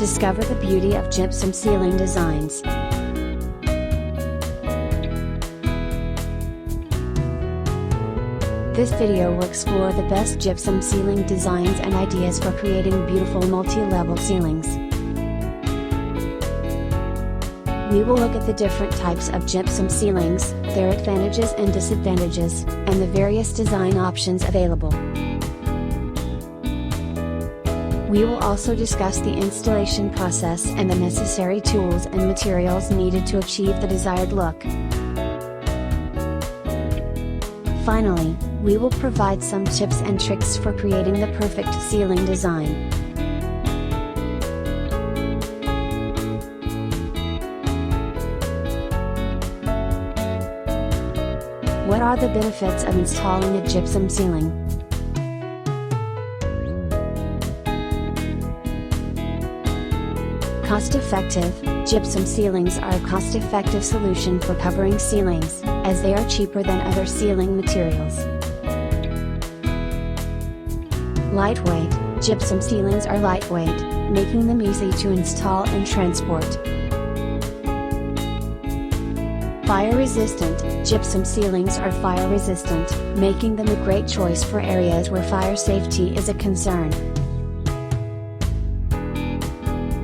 Discover the beauty of gypsum ceiling designs. This video will explore the best gypsum ceiling designs and ideas for creating beautiful multi-level ceilings. We will look at the different types of gypsum ceilings, their advantages and disadvantages, and the various design options available. We will also discuss the installation process and the necessary tools and materials needed to achieve the desired look. Finally, we will provide some tips and tricks for creating the perfect ceiling design. What are the benefits of installing a gypsum ceiling? Cost-effective, gypsum ceilings are a cost-effective solution for covering ceilings, as they are cheaper than other ceiling materials. Lightweight, gypsum ceilings are lightweight, making them easy to install and transport. Fire-resistant, gypsum ceilings are fire-resistant, making them a great choice for areas where fire safety is a concern.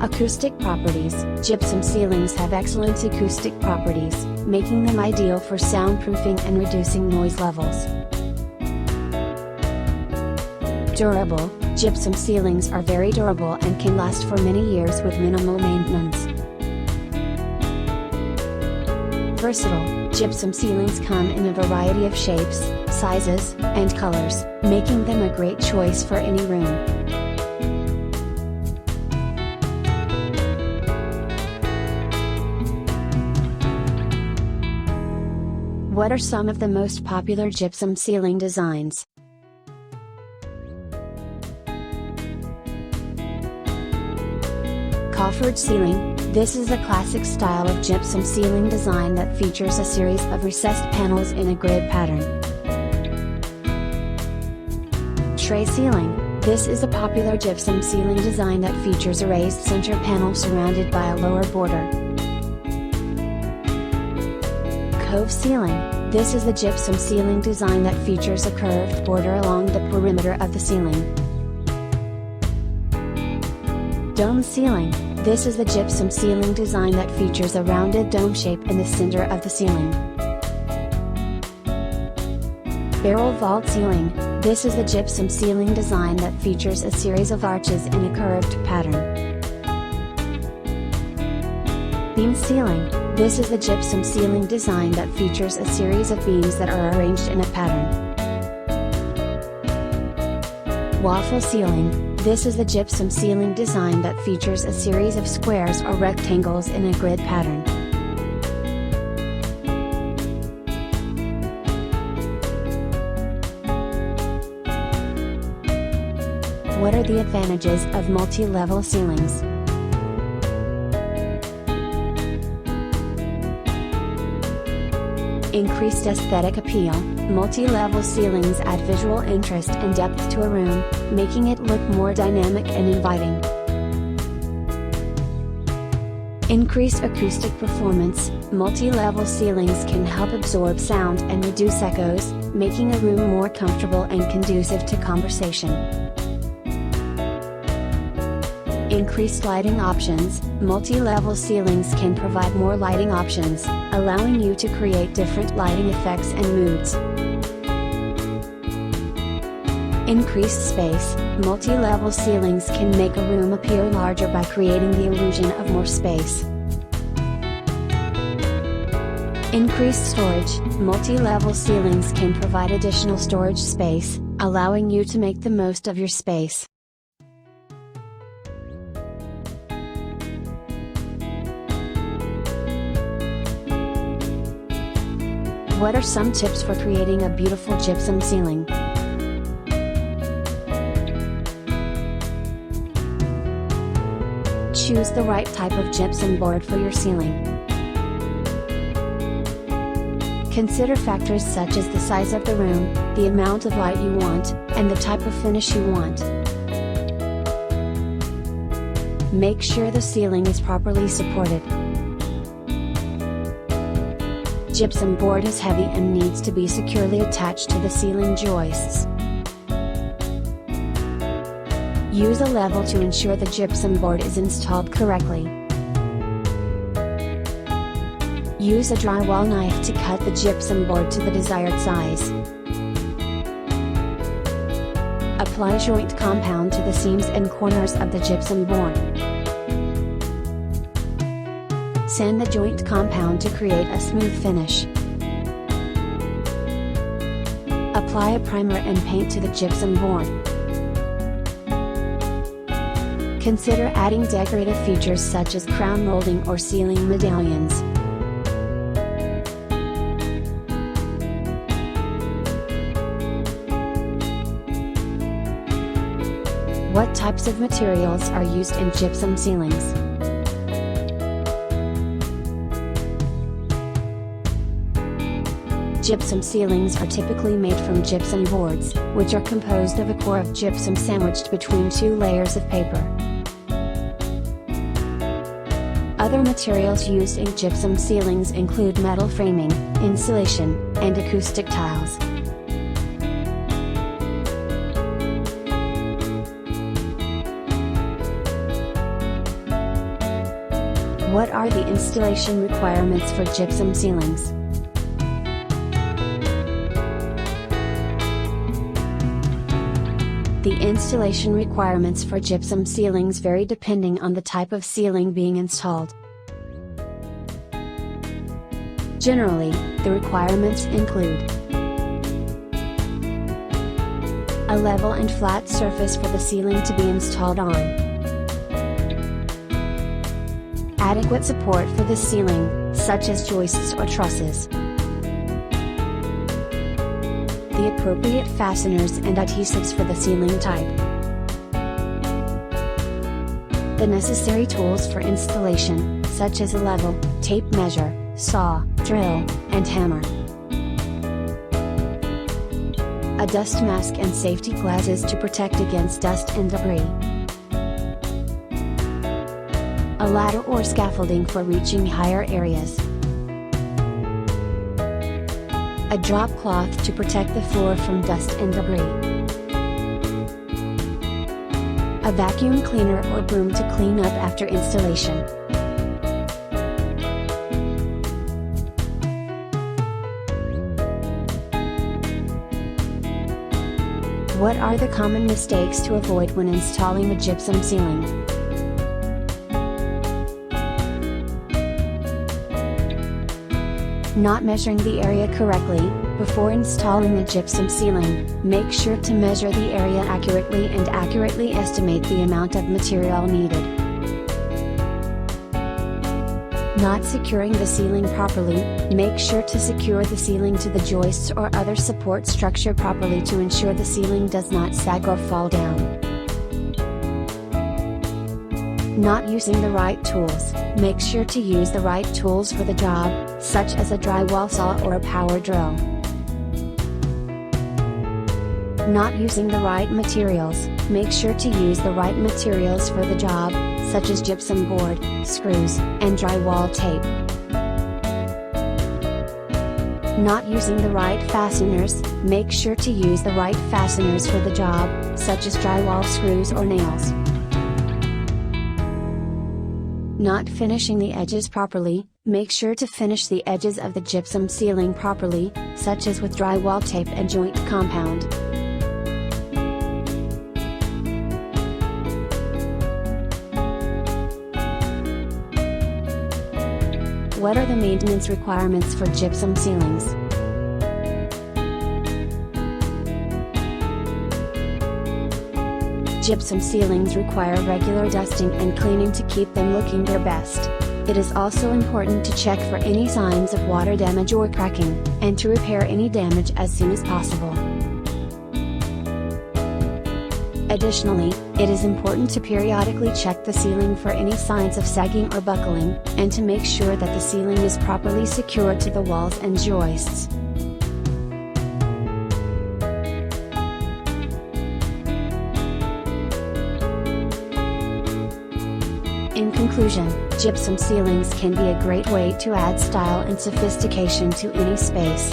Acoustic properties, gypsum ceilings have excellent acoustic properties, making them ideal for soundproofing and reducing noise levels. Durable, gypsum ceilings are very durable and can last for many years with minimal maintenance. Versatile, gypsum ceilings come in a variety of shapes, sizes, and colors, making them a great choice for any room. What are some of the most popular gypsum ceiling designs? Coffered ceiling. This is a classic style of gypsum ceiling design that features a series of recessed panels in a grid pattern. Tray ceiling. This is a popular gypsum ceiling design that features a raised center panel surrounded by a lower border. Cove ceiling. This is a gypsum ceiling design that features a curved border along the perimeter of the ceiling. Dome ceiling. This is a gypsum ceiling design that features a rounded dome shape in the center of the ceiling. Barrel vault ceiling. This is a gypsum ceiling design that features a series of arches in a curved pattern. Beam ceiling. This is a gypsum ceiling design that features a series of beams that are arranged in a pattern. Waffle ceiling. This is a gypsum ceiling design that features a series of squares or rectangles in a grid pattern. What are the advantages of multi-level ceilings? Increased aesthetic appeal. Multi-level ceilings add visual interest and depth to a room, making it look more dynamic and inviting. Increased acoustic performance. Multi-level ceilings can help absorb sound and reduce echoes, making a room more comfortable and conducive to conversation. Increased lighting options. Multi-level ceilings can provide more lighting options, allowing you to create different lighting effects and moods. Increased space. Multi-level ceilings can make a room appear larger by creating the illusion of more space. Increased storage. Multi-level ceilings can provide additional storage space, allowing you to make the most of your space. What are some tips for creating a beautiful gypsum ceiling? Choose the right type of gypsum board for your ceiling. Consider factors such as the size of the room, the amount of light you want, and the type of finish you want. make sure the ceiling is properly supported. Gypsum board is heavy and needs to be securely attached to the ceiling joists. Use a level to ensure the gypsum board is installed correctly. Use a drywall knife to cut the gypsum board to the desired size. Apply joint compound to the seams and corners of the gypsum board. Sand the joint compound to create a smooth finish. Apply a primer and paint to the gypsum board. Consider adding decorative features such as crown molding or ceiling medallions. What types of materials are used in gypsum ceilings? Gypsum ceilings are typically made from gypsum boards, which are composed of a core of gypsum sandwiched between two layers of paper. Other materials used in gypsum ceilings include metal framing, insulation, and acoustic tiles. What are the installation requirements for gypsum ceilings? The installation requirements for gypsum ceilings vary depending on the type of ceiling being installed. Generally, the requirements include a level and flat surface for the ceiling to be installed on, adequate support for the ceiling, such as joists or trusses, the appropriate fasteners and adhesives for the ceiling type, the necessary tools for installation, such as a level, tape measure, saw, drill, and hammer, a dust mask and safety glasses to protect against dust and debris, a ladder or scaffolding for reaching higher areas, a drop cloth to protect the floor from dust and debris, a vacuum cleaner or broom to clean up after installation. What are the common mistakes to avoid when installing a gypsum ceiling? Not measuring the area correctly. Before installing a gypsum ceiling, make sure to measure the area accurately and accurately estimate the amount of material needed. Not securing the ceiling properly. Make sure to secure the ceiling to the joists or other support structure properly to ensure the ceiling does not sag or fall down. Not using the right tools. Make sure to use the right tools for the job, such as a drywall saw or a power drill. Not using the right materials. Make sure to use the right materials for the job, such as gypsum board, screws, and drywall tape. Not using the right fasteners. Make sure to use the right fasteners for the job, such as drywall screws or nails. Not finishing the edges properly. Make sure to finish the edges of the gypsum ceiling properly, such as with drywall tape and joint compound. What are the maintenance requirements for gypsum ceilings? Gypsum ceilings require regular dusting and cleaning to keep them looking their best. It is also important to check for any signs of water damage or cracking, and to repair any damage as soon as possible. Additionally, it is important to periodically check the ceiling for any signs of sagging or buckling, and to make sure that the ceiling is properly secured to the walls and joists. In conclusion, gypsum ceilings can be a great way to add style and sophistication to any space.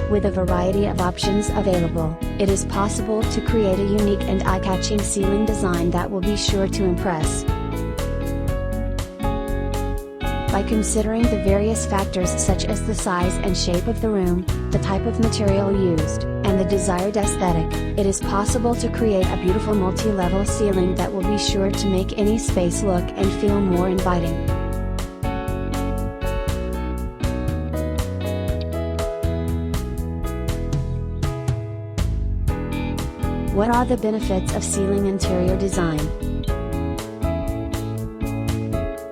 With a variety of options available, it is possible to create a unique and eye-catching ceiling design that will be sure to impress. By considering the various factors such as the size and shape of the room, the type of material used, and the desired aesthetic, it is possible to create a beautiful multi-level ceiling that will be sure to make any space look and feel more inviting. What are the benefits of ceiling interior design?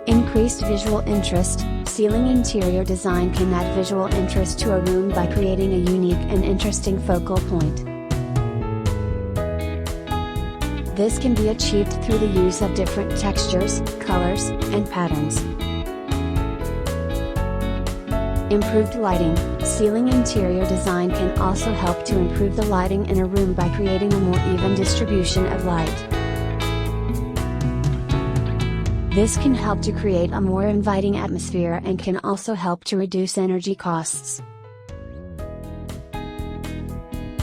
Increased visual interest. Ceiling interior design can add visual interest to a room by creating a unique and interesting focal point. This can be achieved through the use of different textures, colors, and patterns. Improved lighting. Ceiling interior design can also help to improve the lighting in a room by creating a more even distribution of light. This can help to create a more inviting atmosphere and can also help to reduce energy costs.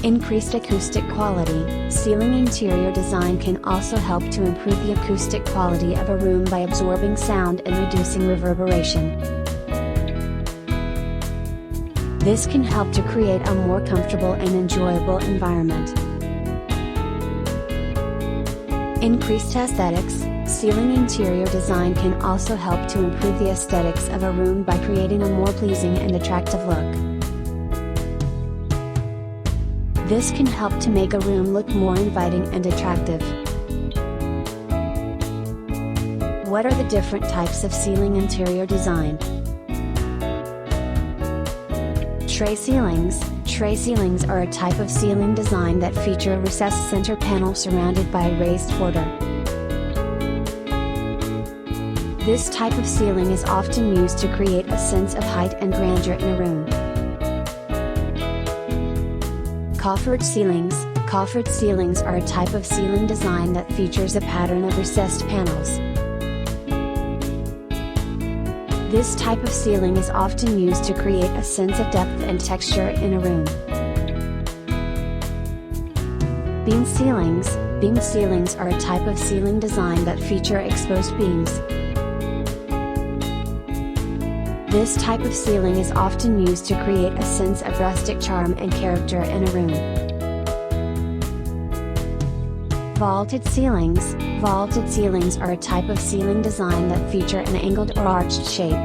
Increased acoustic quality. Ceiling interior design can also help to improve the acoustic quality of a room by absorbing sound and reducing reverberation. This can help to create a more comfortable and enjoyable environment. Increased aesthetics. Ceiling interior design can also help to improve the aesthetics of a room by creating a more pleasing and attractive look. This can help to make a room look more inviting and attractive. What are the different types of ceiling interior design? Tray ceilings. Tray ceilings are a type of ceiling design that feature a recessed center panel surrounded by a raised border. This type of ceiling is often used to create a sense of height and grandeur in a room. Coffered ceilings. Coffered ceilings are a type of ceiling design that features a pattern of recessed panels. This type of ceiling is often used to create a sense of depth and texture in a room. Beam ceilings. Beam ceilings are a type of ceiling design that feature exposed beams. This type of ceiling is often used to create a sense of rustic charm and character in a room. Vaulted ceilings. Vaulted ceilings are a type of ceiling design that feature an angled or arched shape.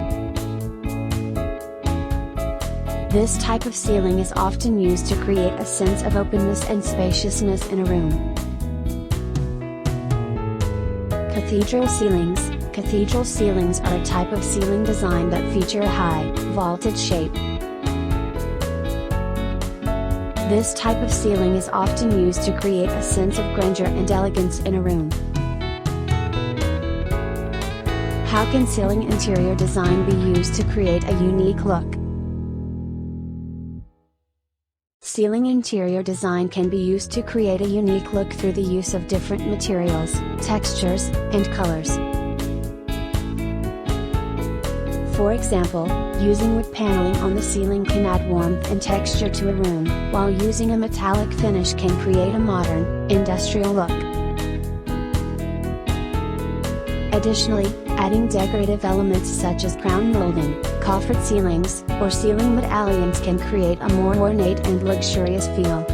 This type of ceiling is often used to create a sense of openness and spaciousness in a room. Cathedral ceilings. Cathedral ceilings are a type of ceiling design that feature a high, vaulted shape. This type of ceiling is often used to create a sense of grandeur and elegance in a room. How can ceiling interior design be used to create a unique look? Ceiling interior design can be used to create a unique look through the use of different materials, textures, and colors. For example, using wood paneling on the ceiling can add warmth and texture to a room, while using a metallic finish can create a modern, industrial look. Additionally, adding decorative elements such as crown molding, coffered ceilings, or ceiling medallions can create a more ornate and luxurious feel.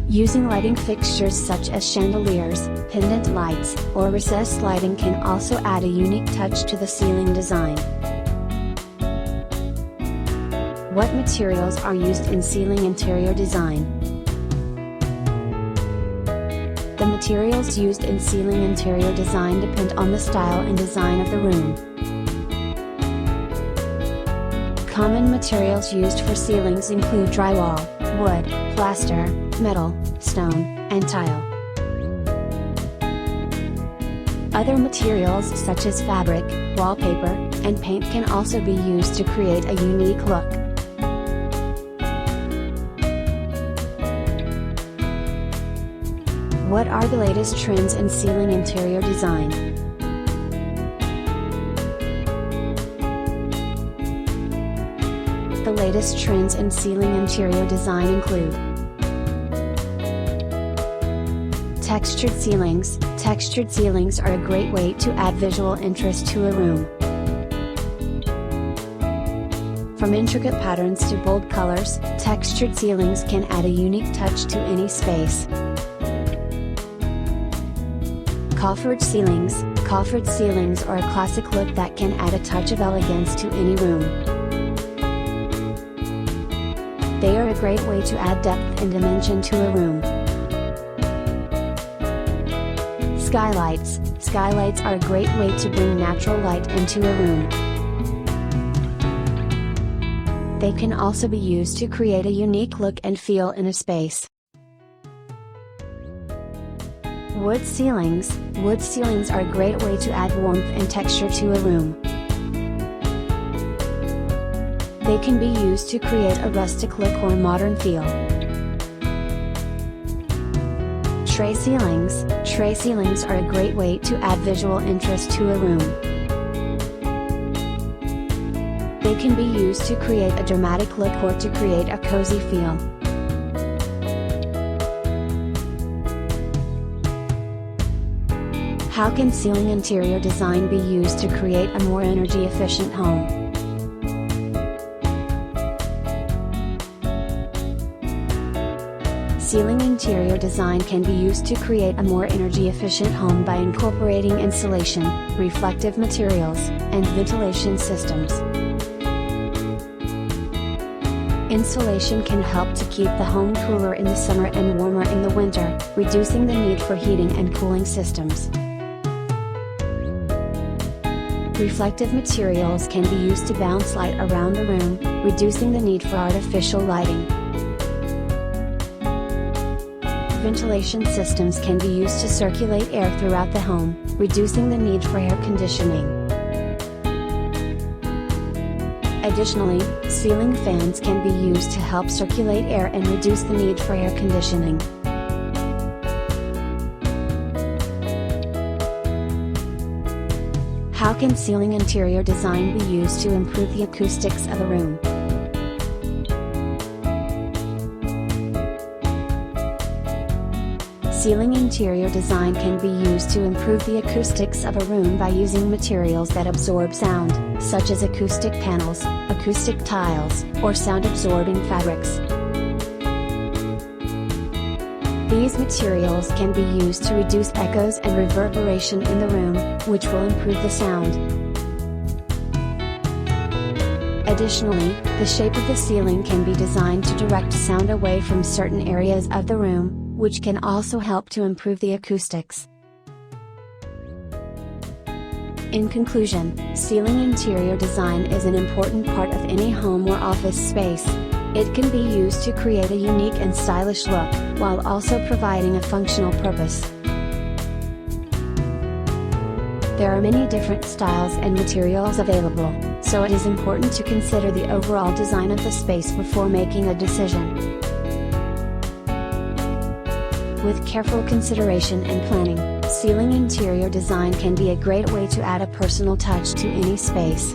Using lighting fixtures such as chandeliers, pendant lights, or recessed lighting can also add a unique touch to the ceiling design. What materials are used in ceiling interior design? The materials used in ceiling interior design depend on the style and design of the room. Common materials used for ceilings include drywall, wood, plaster, metal, stone, and tile. Other materials such as fabric, wallpaper, and paint can also be used to create a unique look. What are the latest trends in ceiling interior design? The latest trends in ceiling interior design include textured ceilings. Textured ceilings are a great way to add visual interest to a room. From intricate patterns to bold colors, textured ceilings can add a unique touch to any space. Coffered ceilings. Coffered ceilings are a classic look that can add a touch of elegance to any room. They are a great way to add depth and dimension to a room. Skylights. Skylights are a great way to bring natural light into a room. They can also be used to create a unique look and feel in a space. Wood ceilings. Wood ceilings are a great way to add warmth and texture to a room. They can be used to create a rustic look or modern feel. Tray ceilings. Tray ceilings are a great way to add visual interest to a room. They can be used to create a dramatic look or to create a cozy feel. How can ceiling interior design be used to create a more energy-efficient home? Ceiling interior design can be used to create a more energy-efficient home by incorporating insulation, reflective materials, and ventilation systems. Insulation can help to keep the home cooler in the summer and warmer in the winter, reducing the need for heating and cooling systems. Reflective materials can be used to bounce light around the room, reducing the need for artificial lighting. Ventilation systems can be used to circulate air throughout the home, reducing the need for air conditioning. Additionally, ceiling fans can be used to help circulate air and reduce the need for air conditioning. How can ceiling interior design be used to improve the acoustics of a room? Ceiling interior design can be used to improve the acoustics of a room by using materials that absorb sound, such as acoustic panels, acoustic tiles, or sound-absorbing fabrics. These materials can be used to reduce echoes and reverberation in the room, which will improve the sound. Additionally, the shape of the ceiling can be designed to direct sound away from certain areas of the room, which can also help to improve the acoustics. In conclusion, ceiling interior design is an important part of any home or office space. It can be used to create a unique and stylish look, while also providing a functional purpose. There are many different styles and materials available, so it is important to consider the overall design of the space before making a decision. With careful consideration and planning, ceiling interior design can be a great way to add a personal touch to any space.